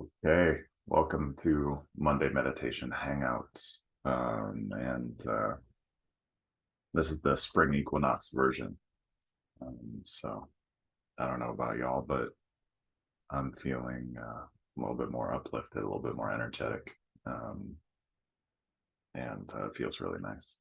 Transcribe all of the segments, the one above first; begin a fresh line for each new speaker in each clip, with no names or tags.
Okay, welcome to Monday Meditation Hangouts. This is the spring equinox version. So I don't know about y'all, but I'm feeling a little bit more uplifted, a little bit more energetic, um, and it feels really nice.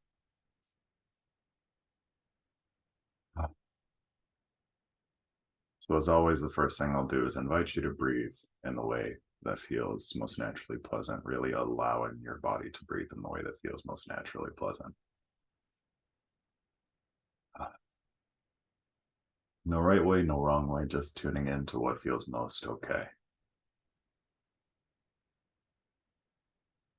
So, as always, the first thing I'll do is invite you to breathe in the way that feels most naturally pleasant, really allowing your body to breathe in the way that feels most naturally pleasant. No right way, no wrong way, just tuning in to what feels most okay.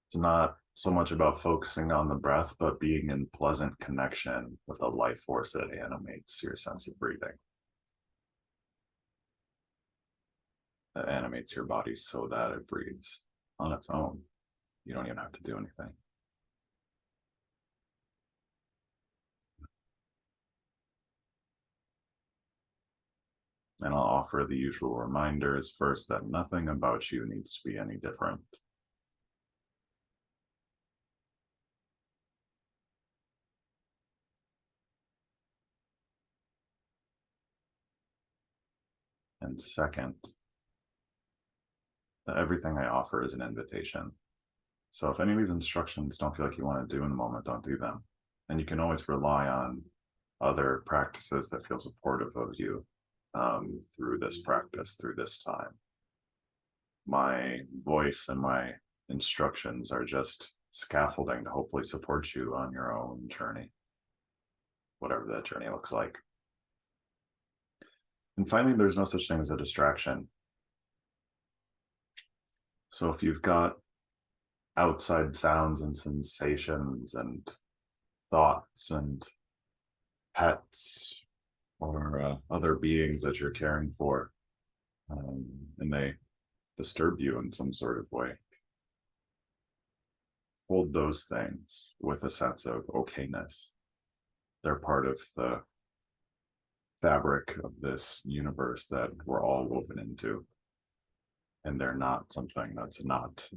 It's not so much about focusing on the breath, but being in pleasant connection with a life force that animates your sense of breathing, that animates your body so that it breathes on its own. You don't even have to do anything. And I'll offer the usual reminders first that nothing about you needs to be any different. And second, that everything I offer is an invitation. So if any of these instructions don't feel like you want to do in the moment, don't do them. And you can always rely on other practices that feel supportive of you through this practice, through this time. My voice and my instructions are just scaffolding to hopefully support you on your own journey, whatever that journey looks like. And finally, there's no such thing as a distraction. So if you've got outside sounds and sensations and thoughts and pets or other beings that you're caring for, and they disturb you in some sort of way, hold those things with a sense of okayness. They're part of the fabric of this universe that we're all woven into. And they're not something that's not,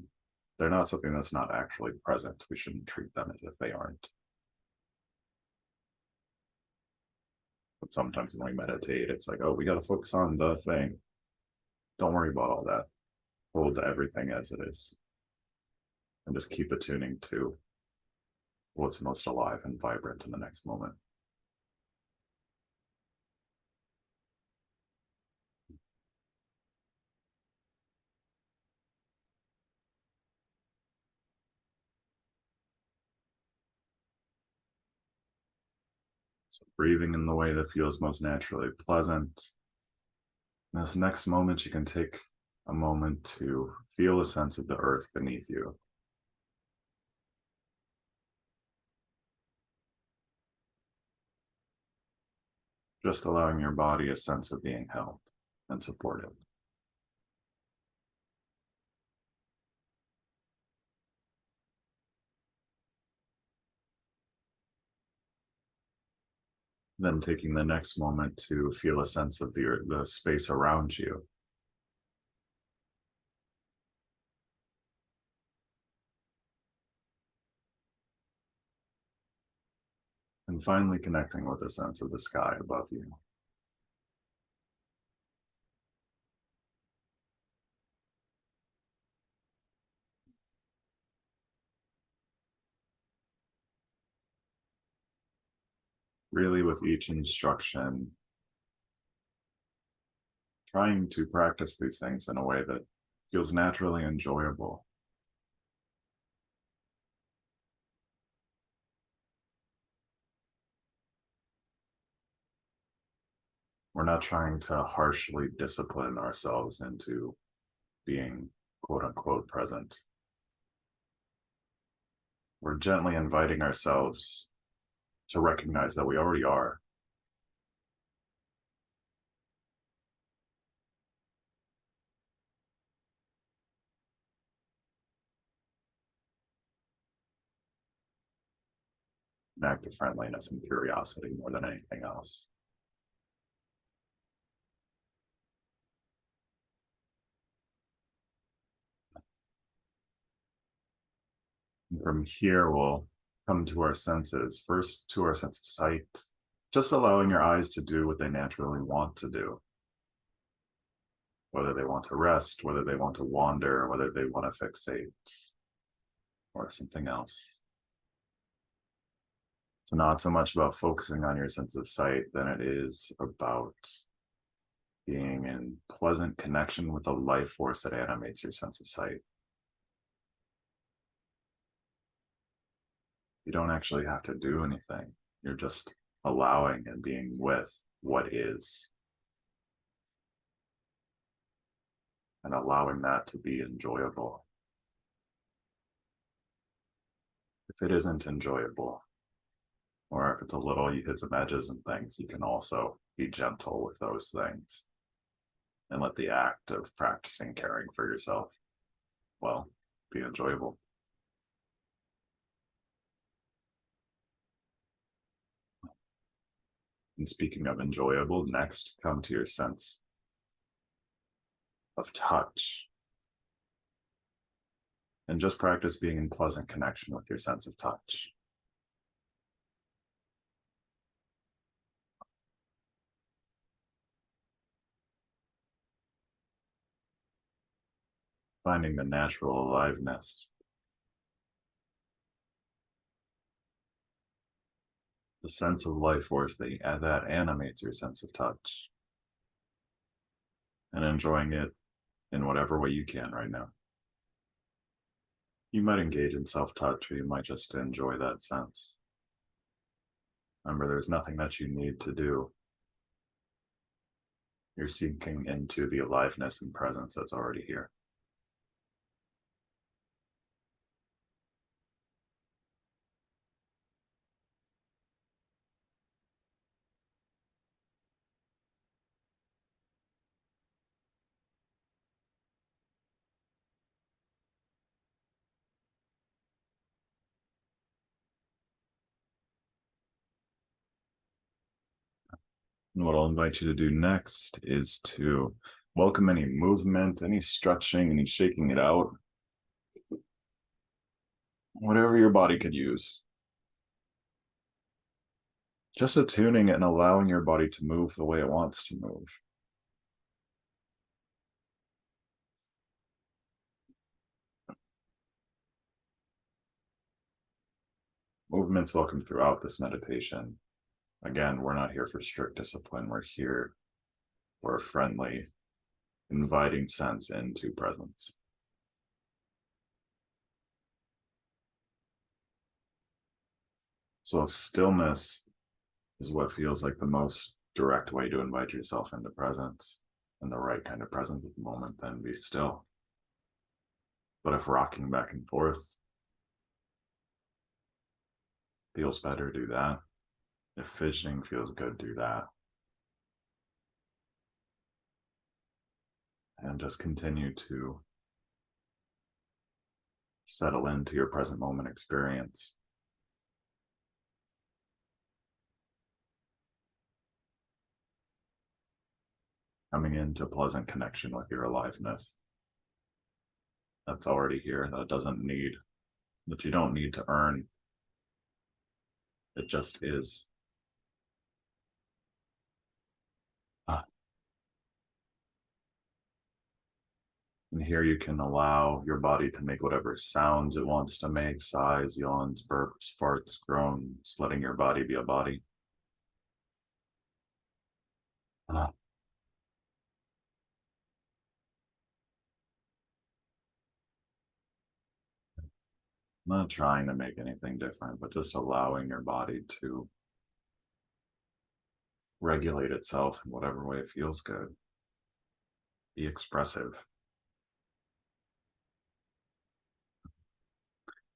they're not something that's not actually present. We shouldn't treat them as if they aren't. But sometimes when we meditate, it's like, oh, we got to focus on the thing. Don't worry about all that. Hold everything as it is. And just keep attuning to what's most alive and vibrant in the next moment. So breathing in the way that feels most naturally pleasant. In this next moment, you can take a moment to feel a sense of the earth beneath you. Just allowing your body a sense of being held and supported. Then taking the next moment to feel a sense of the space around you. And finally connecting with a sense of the sky above you. Really, with each instruction, trying to practice these things in a way that feels naturally enjoyable. We're not trying to harshly discipline ourselves into being quote unquote present. We're gently inviting ourselves to recognize that we already are. An act of friendliness and curiosity more than anything else. From here, we'll come to our senses. First, to our sense of sight, just allowing your eyes to do what they naturally want to do. Whether they want to rest, whether they want to wander, whether they want to fixate, or something else. It's not so much about focusing on your sense of sight than it is about being in pleasant connection with the life force that animates your sense of sight. You don't actually have to do anything. You're just allowing and being with what is, and allowing that to be enjoyable. If it isn't enjoyable, or if it's a little, you hit some edges and things, you can also be gentle with those things and let the act of practicing caring for yourself, well, be enjoyable. And speaking of enjoyable, next come to your sense of touch. And just practice being in pleasant connection with your sense of touch. Finding the natural aliveness, the sense of life force that animates your sense of touch, and enjoying it in whatever way you can right now. You might engage in self-touch, or you might just enjoy that sense. Remember, there's nothing that you need to do. You're sinking into the aliveness and presence that's already here. And what I'll invite you to do next is to welcome any movement, any stretching, any shaking it out, whatever your body could use. Just attuning it and allowing your body to move the way it wants to move. Movement's welcome throughout this meditation. Again, we're not here for strict discipline. We're here for a friendly, inviting sense into presence. So if stillness is what feels like the most direct way to invite yourself into presence, and the right kind of presence at the moment, then be still. But if rocking back and forth feels better, do that. If fidgeting feels good, do that. And just continue to settle into your present moment experience. Coming into pleasant connection with your aliveness. That's already here. That you don't need to earn. It just is. And here you can allow your body to make whatever sounds it wants to make, sighs, yawns, burps, farts, groans, letting your body be a body. I'm not trying to make anything different, but just allowing your body to regulate itself in whatever way it feels good. Be expressive.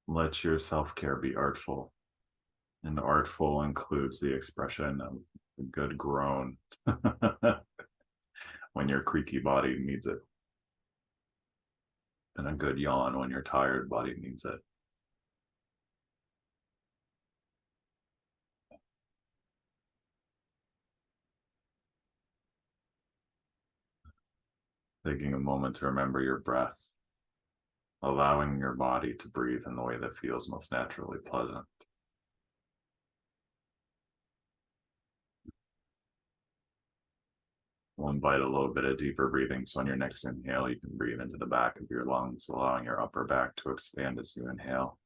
Let your self-care be artful. And artful includes the expression of a good groan when your creaky body needs it, and a good yawn when your tired body needs it. Taking a moment to remember your breath, allowing your body to breathe in the way that feels most naturally pleasant. We'll invite a little bit of deeper breathing. So on your next inhale, you can breathe into the back of your lungs, allowing your upper back to expand as you inhale.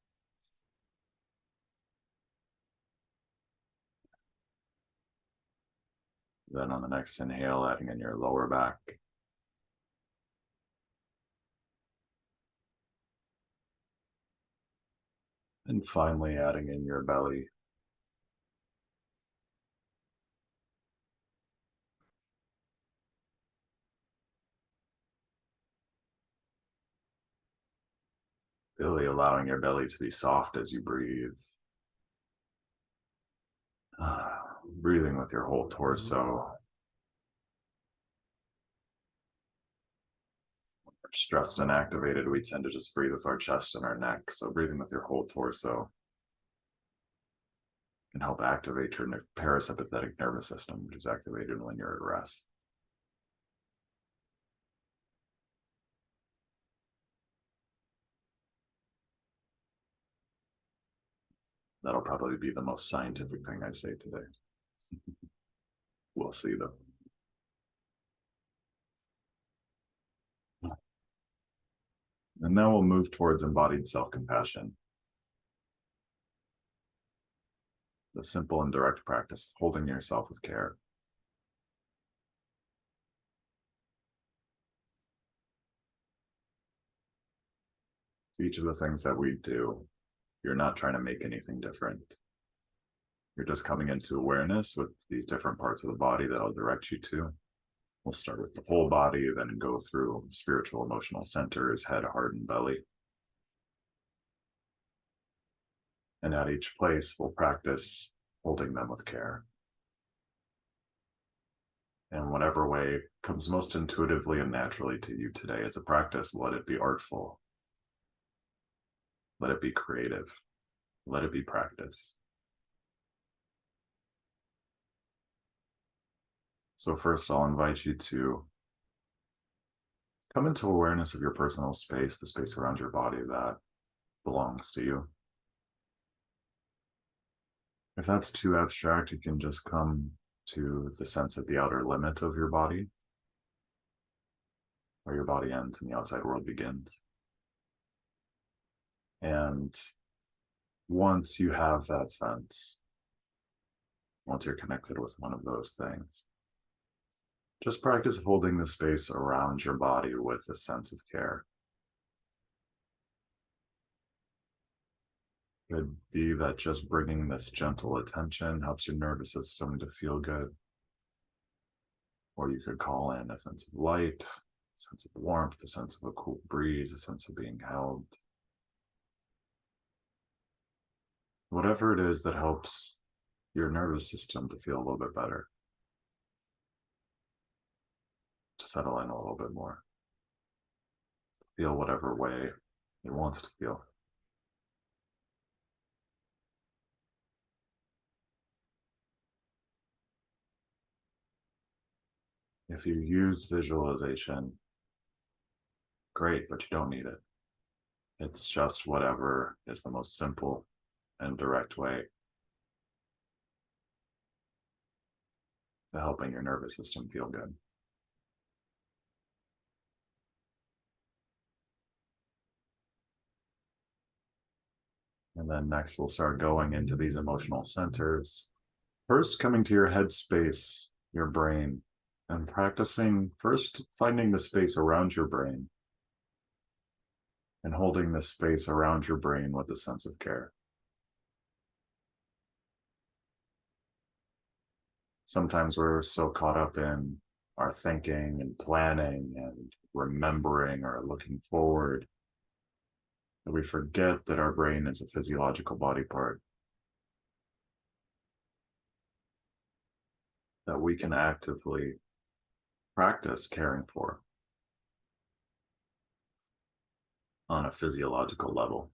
Then on the next inhale, adding in your lower back. And finally, adding in your belly. Really allowing your belly to be soft as you breathe. Breathing with your whole torso. When we're stressed and activated, we tend to just breathe with our chest and our neck. So breathing with your whole torso can help activate your parasympathetic nervous system, which is activated when you're at rest. That'll probably be the most scientific thing I say today. We'll see though. And now we'll move towards embodied self-compassion. The simple and direct practice of holding yourself with care. Each of the things that we do, you're not trying to make anything different. You're just coming into awareness with these different parts of the body that I'll direct you to. We'll start with the whole body, then go through spiritual, emotional centers, head, heart, and belly. And at each place, we'll practice holding them with care. In whatever way comes most intuitively and naturally to you today. It's a practice. Let it be artful. Let it be creative. Let it be practice. So first, I'll invite you to come into awareness of your personal space, the space around your body that belongs to you. If that's too abstract, you can just come to the sense of the outer limit of your body, where your body ends and the outside world begins. And once you have that sense, once you're connected with one of those things, just practice holding the space around your body with a sense of care. Could be that just bringing this gentle attention helps your nervous system to feel good. Or you could call in a sense of light, a sense of warmth, a sense of a cool breeze, a sense of being held. Whatever it is that helps your nervous system to feel a little bit better, to settle in a little bit more, feel whatever way it wants to feel. If you use visualization, great, but you don't need it. It's just whatever is the most simple and direct way to helping your nervous system feel good. And then next, we'll start going into these emotional centers. First, coming to your head space, your brain, and practicing first finding the space around your brain and holding the space around your brain with a sense of care. Sometimes we're so caught up in our thinking and planning and remembering or looking forward that we forget that our brain is a physiological body part that we can actively practice caring for on a physiological level.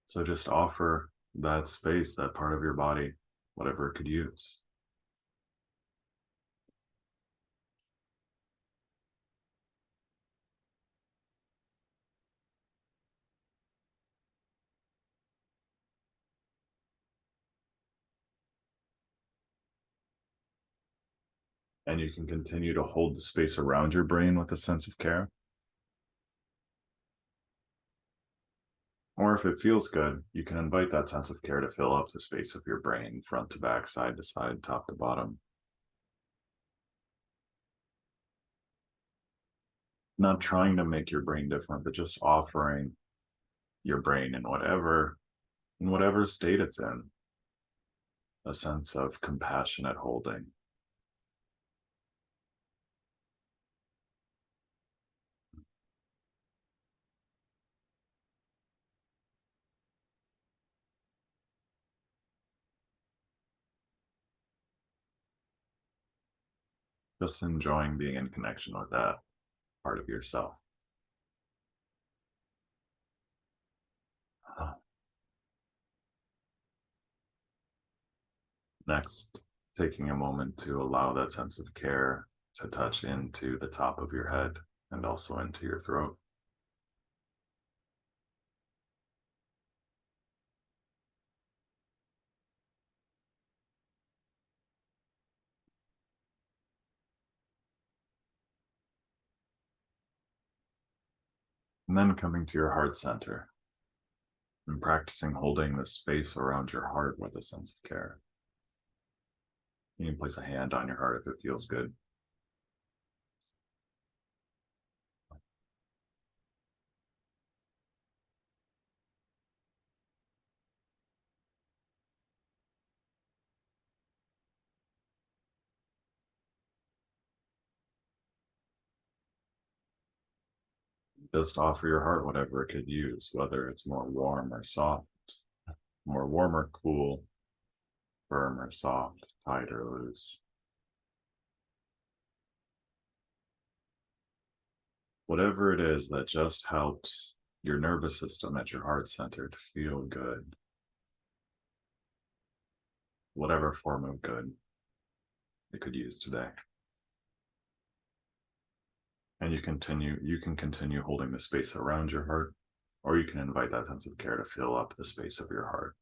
So just offer that space, that part of your body, whatever it could use. And you can continue to hold the space around your brain with a sense of care. Or if it feels good, you can invite that sense of care to fill up the space of your brain, front to back, side to side, top to bottom. Not trying to make your brain different, but just offering your brain in whatever state it's in, a sense of compassionate holding. Just enjoying being in connection with that part of yourself. Next, taking a moment to allow that sense of care to touch into the top of your head and also into your throat. And then coming to your heart center and practicing holding the space around your heart with a sense of care. You can place a hand on your heart if it feels good. Just offer your heart whatever it could use, whether it's more warm or soft, more warm or cool, firm or soft, tight or loose. Whatever it is that just helps your nervous system at your heart center to feel good, whatever form of good it could use today. And you can continue holding the space around your heart, or you can invite that sense of care to fill up the space of your heart,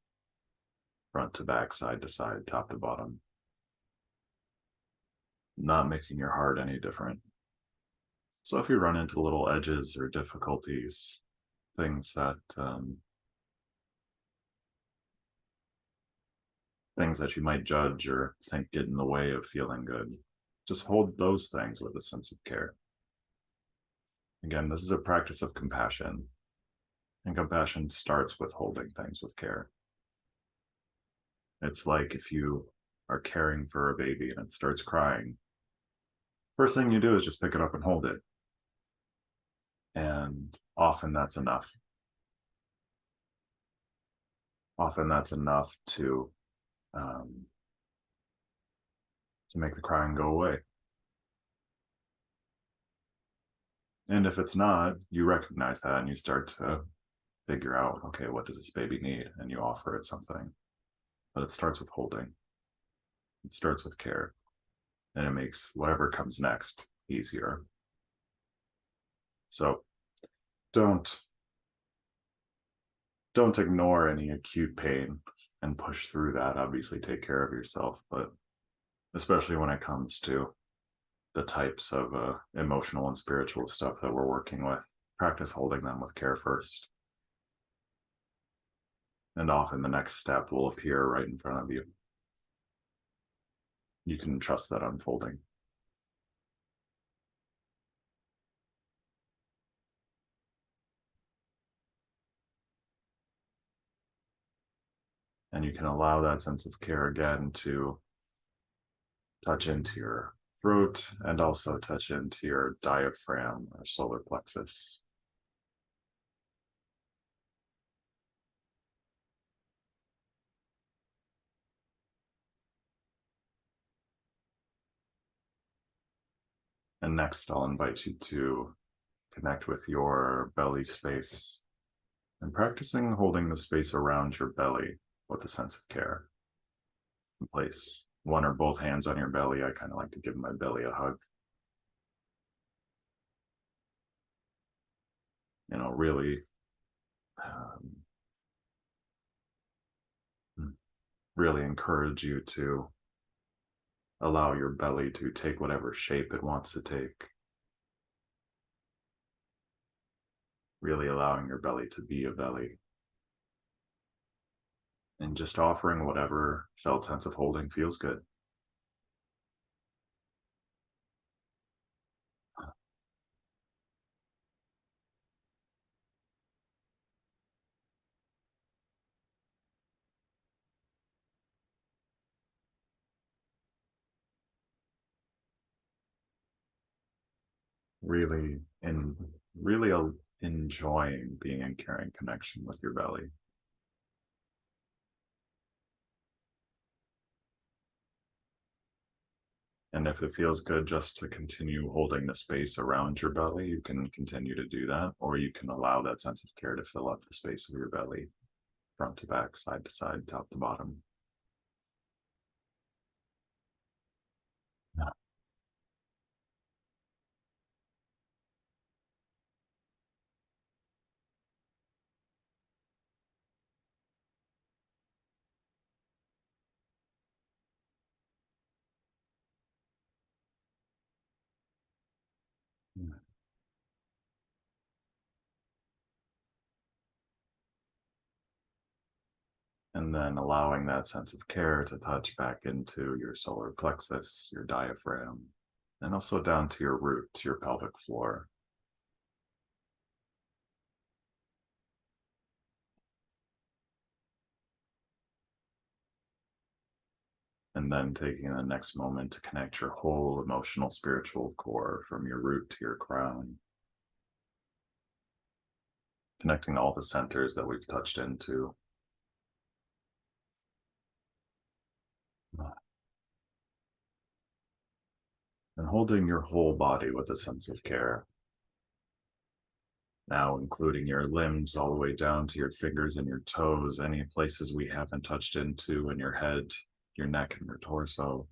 front to back, side to side, top to bottom, not making your heart any different. So if you run into little edges or difficulties, things that things that you might judge or think get in the way of feeling good, just hold those things with a sense of care. Again, this is a practice of compassion, and compassion starts with holding things with care. It's like if you are caring for a baby and it starts crying, first thing you do is just pick it up and hold it. And often that's enough. Often that's enough to make the crying go away. And if it's not, you recognize that and you start to figure out, okay, what does this baby need? And you offer it something. But it starts with holding. It starts with care. And it makes whatever comes next easier. So don't ignore any acute pain and push through that. Obviously, take care of yourself, but especially when it comes to the types of emotional and spiritual stuff that we're working with, practice holding them with care first. And often the next step will appear right in front of you. You can trust that unfolding. And you can allow that sense of care again to touch into your throat and also touch into your diaphragm or solar plexus. And next, I'll invite you to connect with your belly space and practicing holding the space around your belly with a sense of care. Place one or both hands on your belly. I kind of like to give my belly a hug. Really, really encourage you to allow your belly to take whatever shape it wants to take, really allowing your belly to be a belly, and just offering whatever felt sense of holding feels good. Really, and really enjoying being in caring connection with your belly. And if it feels good just to continue holding the space around your belly, you can continue to do that, or you can allow that sense of care to fill up the space of your belly, front to back, side to side, top to bottom. Yeah. And then allowing that sense of care to touch back into your solar plexus, your diaphragm, and also down to your root, to your pelvic floor. And then taking the next moment to connect your whole emotional, spiritual core from your root to your crown, connecting all the centers that we've touched into. And holding your whole body with a sense of care. Now, including your limbs all the way down to your fingers and your toes, any places we haven't touched into in your head, your neck, and your torso.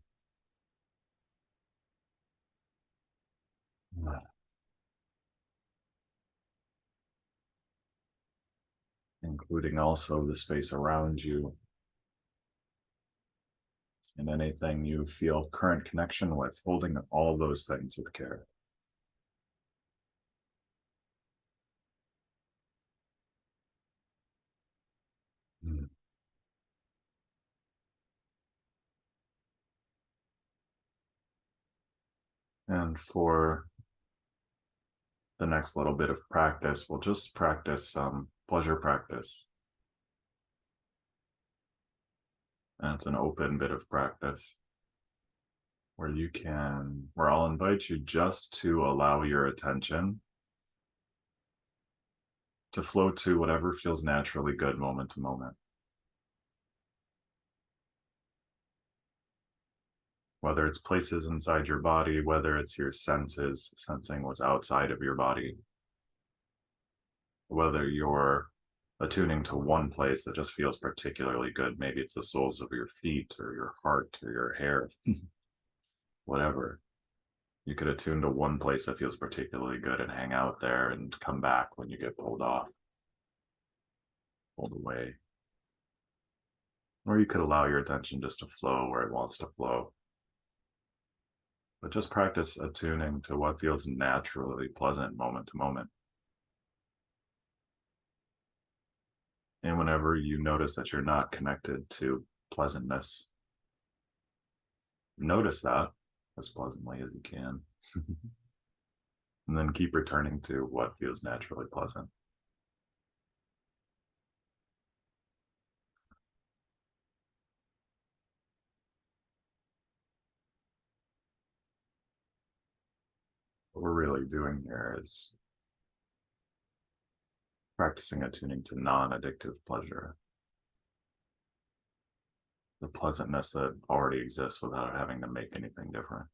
Including also the space around you and anything you feel current connection with, holding all those things with care. Mm. And for the next little bit of practice, we'll just practice some pleasure practice. And it's an open bit of practice where I'll invite you just to allow your attention to flow to whatever feels naturally good moment to moment. Whether it's places inside your body, whether it's your senses, sensing what's outside of your body, whether you're attuning to one place that just feels particularly good. Maybe it's the soles of your feet or your heart or your hair, whatever. You could attune to one place that feels particularly good and hang out there and come back when you get pulled off, pulled away. Or you could allow your attention just to flow where it wants to flow. But just practice attuning to what feels naturally pleasant moment to moment. And whenever you notice that you're not connected to pleasantness, notice that as pleasantly as you can. And then keep returning to what feels naturally pleasant. What we're really doing here is practicing attuning to non-addictive pleasure, the pleasantness that already exists without having to make anything different.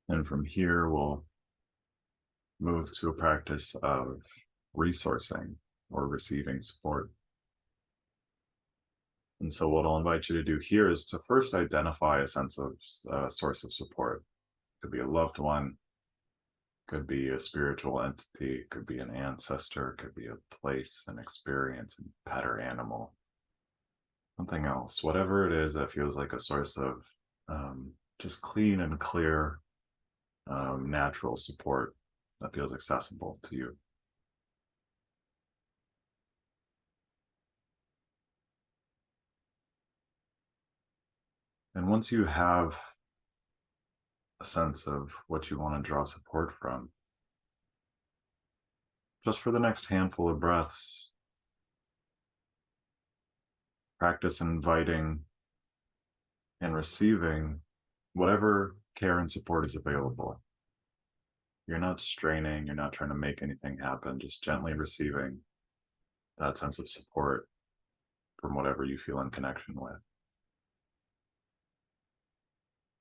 And from here, we'll move to a practice of resourcing or receiving support. And so, what I'll invite you to do here is to first identify a sense of source of support. Could be a loved one, could be a spiritual entity, could be an ancestor, could be a place, an experience, a pet or animal, something else, whatever it is that feels like a source of just clean and clear, natural support that feels accessible to you. And once you have a sense of what you want to draw support from, just for the next handful of breaths, practice inviting and receiving whatever care and support is available. You're not straining, you're not trying to make anything happen, just gently receiving that sense of support from whatever you feel in connection with.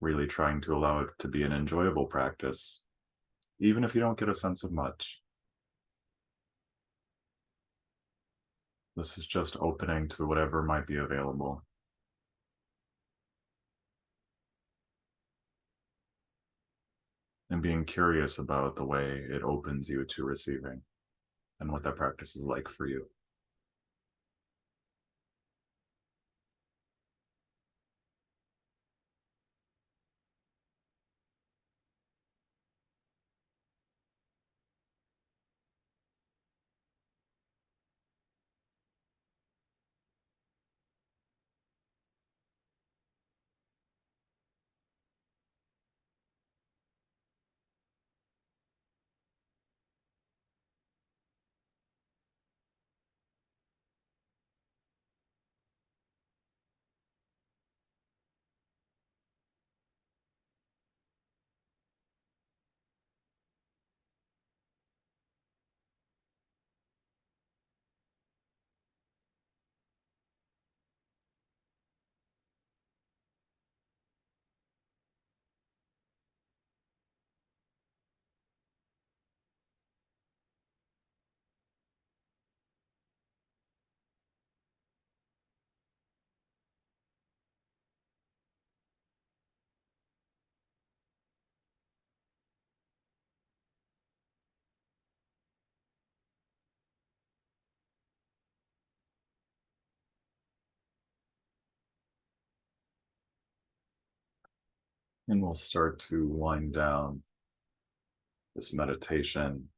Really trying to allow it to be an enjoyable practice, even if you don't get a sense of much. This is just opening to whatever might be available. And being curious about the way it opens you to receiving and what that practice is like for you. And we'll start to wind down this meditation.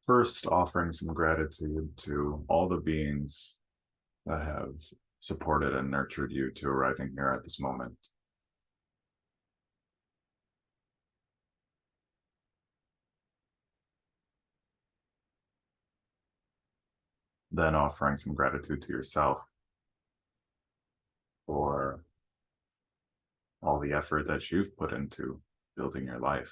First, offering some gratitude to all the beings that have supported and nurtured you to arriving here at this moment. Then offering some gratitude to yourself for all the effort that you've put into building your life.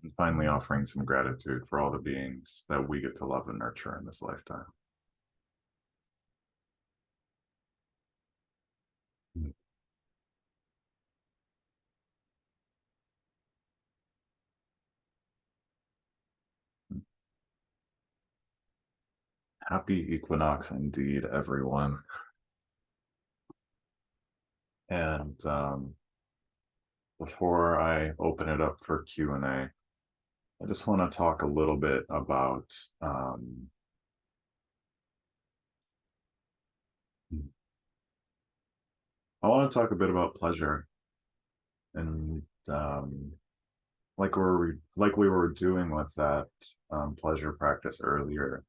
And finally, offering some gratitude for all the beings that we get to love and nurture in this lifetime. Happy equinox indeed, everyone. And before I open it up for Q&A, I just want to talk a little bit about I want to talk a bit about pleasure, and like we were doing with that pleasure practice earlier,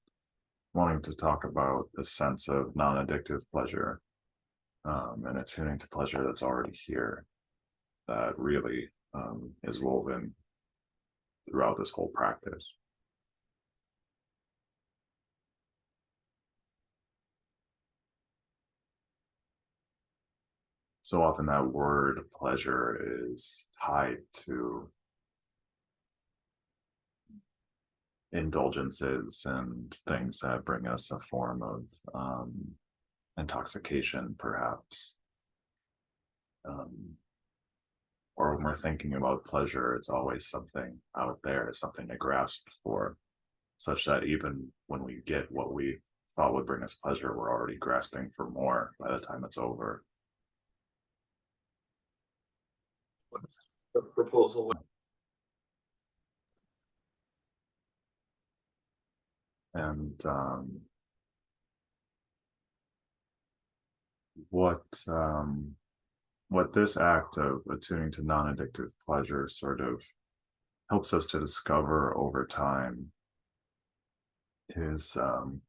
wanting to talk about the sense of non-addictive pleasure, and attuning to pleasure that's already here, that really is woven throughout this whole practice. So often that word pleasure is tied to indulgences and things that bring us a form of intoxication, perhaps. Um, or when we're thinking about pleasure, it's always something out there, something to grasp for, such that even when we get what we thought would bring us pleasure, we're already grasping for more by the time it's over.
What's the proposal?
And what what this act of attuning to non-addictive pleasure sort of helps us to discover over time is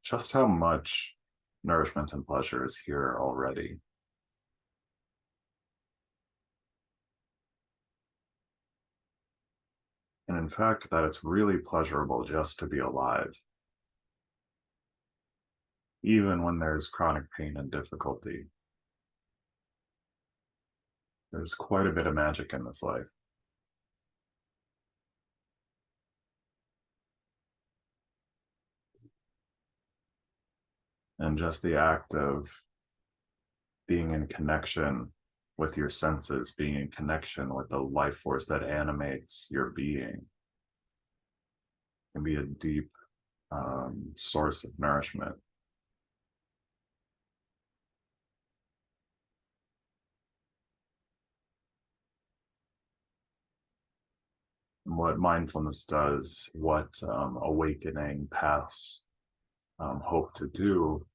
just how much nourishment and pleasure is here already. And in fact, that it's really pleasurable just to be alive, even when there's chronic pain and difficulty. There's quite a bit of magic in this life. And just the act of being in connection with your senses, being in connection with the life force that animates your being, can be a deep source of nourishment. And what mindfulness does, what awakening paths hope to do,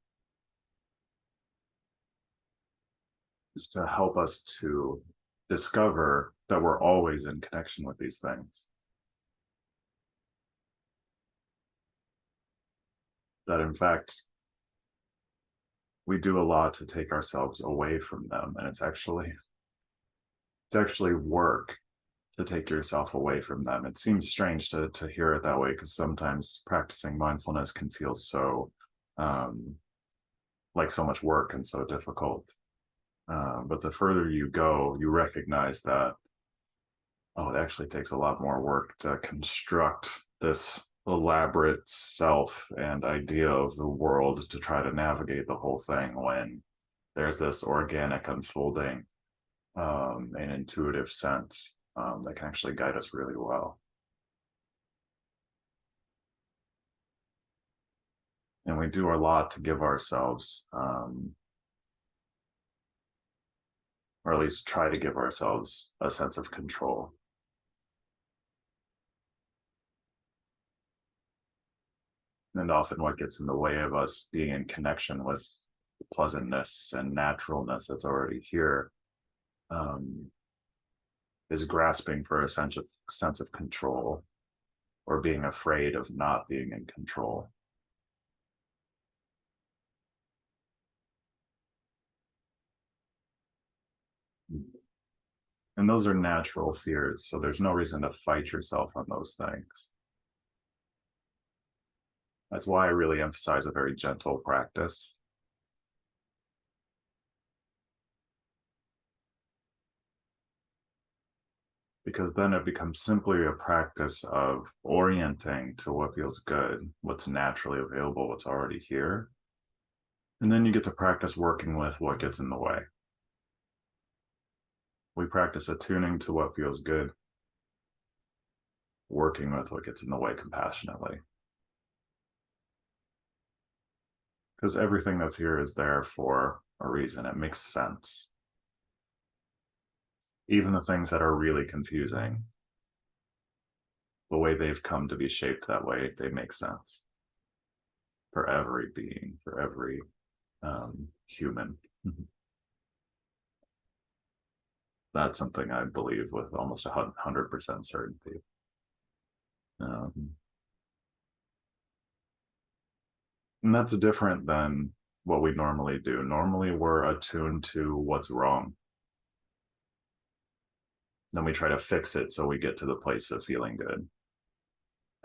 is to help us to discover that we're always in connection with these things. That in fact, we do a lot to take ourselves away from them. And it's actually work to take yourself away from them. It seems strange to hear it that way, because sometimes practicing mindfulness can feel so like so much work and so difficult. But the further you go, you recognize that, oh, it actually takes a lot more work to construct this elaborate self and idea of the world to try to navigate the whole thing, when there's this organic unfolding and intuitive sense that can actually guide us really well. And we do a lot to give ourselves, or at least try to give ourselves, a sense of control. And often what gets in the way of us being in connection with pleasantness and naturalness that's already here is grasping for a sense of control, or being afraid of not being in control. And those are natural fears, so there's no reason to fight yourself on those things. That's why I really emphasize a very gentle practice. Because then it becomes simply a practice of orienting to what feels good, what's naturally available, what's already here. And then you get to practice working with what gets in the way. We practice attuning to what feels good, working with what gets in the way compassionately. Because everything that's here is there for a reason. It makes sense. Even the things that are really confusing, the way they've come to be shaped that way, they make sense for every being, for every human. That's something I believe with almost 100% certainty. And that's different than what we normally do. Normally, we're attuned to what's wrong. Then we try to fix it so we get to the place of feeling good,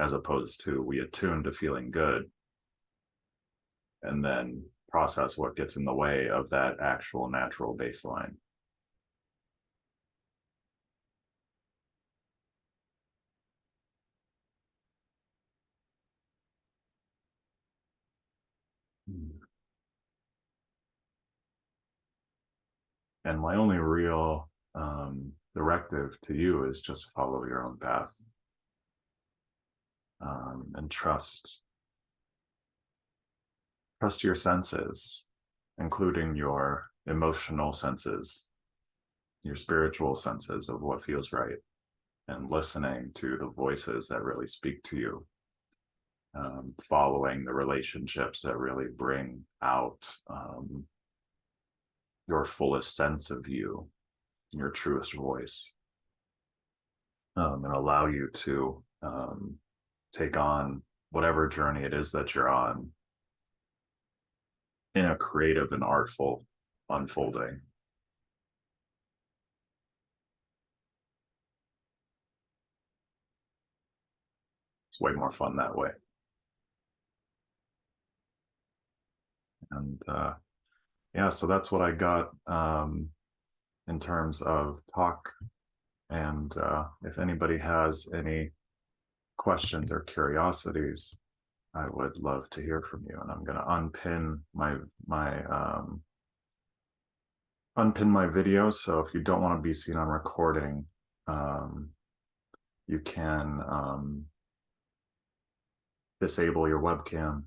as opposed to we attune to feeling good and then process what gets in the way of that actual natural baseline. And my only real directive to you is just follow your own path, and trust your senses, including your emotional senses, your spiritual senses of what feels right, and listening to the voices that really speak to you, following the relationships that really bring out your fullest sense of you, your truest voice, and allow you to take on whatever journey it is that you're on in a creative and artful unfolding. It's way more fun that way. And yeah, so that's what I got in terms of talk. And if anybody has any questions or curiosities, I would love to hear from you. And I'm going to unpin my video. So if you don't want to be seen on recording, you can disable your webcam.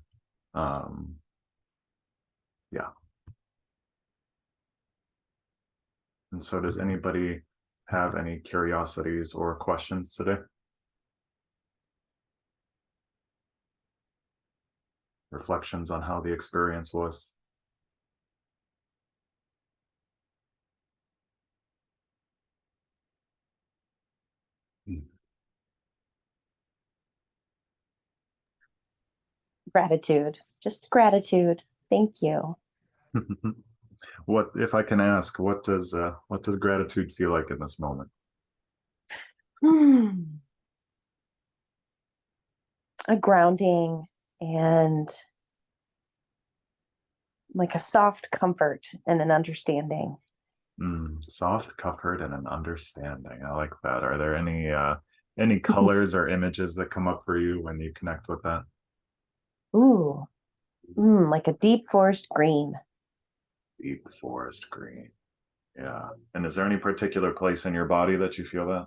Yeah. And so does anybody have any curiosities or questions today? Reflections on how the experience was?
Gratitude, just gratitude. Thank you.
What, if I can ask, what does gratitude feel like in this moment?
A grounding and like a soft comfort and an understanding.
Soft comfort and an understanding. I like that. Are there any colors or images that come up for you when you connect with that?
Ooh, like a deep forest green.
Deep forest green. Yeah. And is there any particular place in your body that you feel that?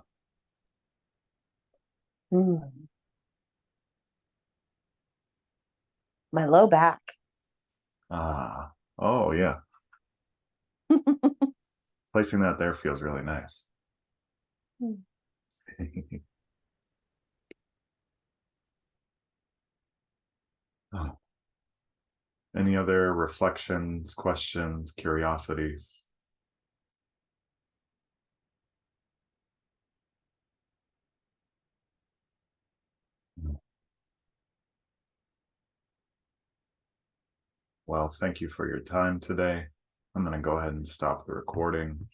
My low back.
Ah, oh yeah. Placing that there feels really nice. Oh. Any other reflections, questions, curiosities? Well, thank you for your time today. I'm going to go ahead and stop the recording.